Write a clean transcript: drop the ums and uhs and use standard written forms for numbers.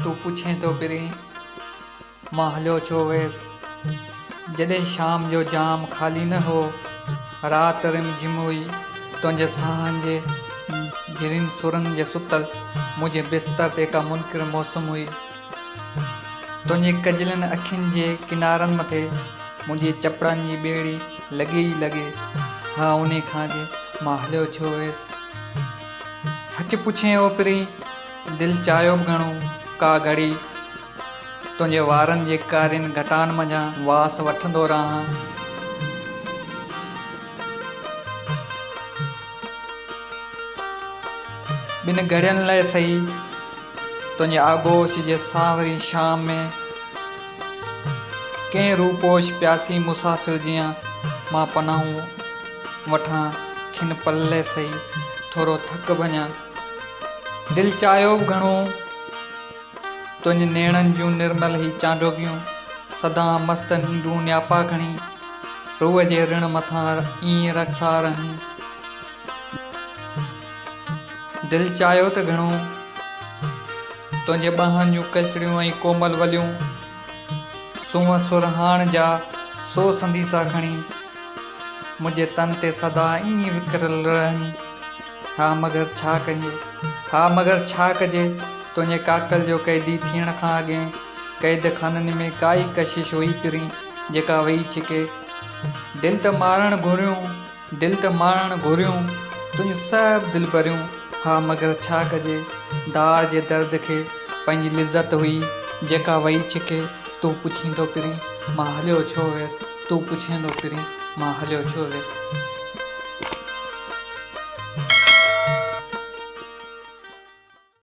तू पुछे तो पिरीं मां हलियो छो हुयसि। जॾहिं शाम जो जाम ख़ाली न हो, राति रिम झिम हुई, तुंहिंजे साहनि जे झिरिन सुरनि जे सुतल मुंहिंजे बिस्तर ते का मुनकिर मौसम हुई। तुंहिंजे कजलनि अखियुनि जे किनारनि मथे मुंहिंजी चपड़नि जी ॿेड़ी लॻे ई लॻे। हा, उन खां अॻे मां हलियो छो हुयसि। सच पुछे ओ पिरीं, दिलि चाहियो बि घणो का घड़ी तुंहिंजे वारनि जे कारियुनि घटान मंझां वास वठंदो रहां। ॿिनि घड़ियुनि लाइ सही तुंहिंजे आगोश जे सांवरी शाम में कंहिं रूपोश प्यासी मुसाफ़िर जीअं मां पनाहूं वठां खिन पल लाइ सही थोरो थक वञा। दिलि चाहियो बि घणो तुंहिंजे नेणनि जूं निर्मल ही चांडोगियूं सदा मस्त नींदूं न्यापा खणी रूह जे ऋण मथां ईअं रखसा रहनि। दिलि चाहियो त घणो तुंहिंजे ॿाहनि जूं कचड़ियूं ऐं कोमल वलियूं सूंहं सुरहाण जा सो संदीसा खणी मुंहिंजे तन ते सदा ईअं विकिरल रहनि। हा मगर छा कजे, तुंहिंजे काकल जो क़ैदी थियण खां अॻे क़ैद खाननि में काई कशिश हुई पिरीं जेका वेही छिके। दिलि त मारणु घुरियूं तुंहिंजूं सभु दिलि भरियूं। हा मगर छा कजे, दार जे दर्द खे पंहिंजी लिज़त हुई जेका वेही छिके। तूं पुछींदो पिरीं मां हलियो छो हुयसि, तूं पुछंदो पिरीं मां हलियो छो हुयसि।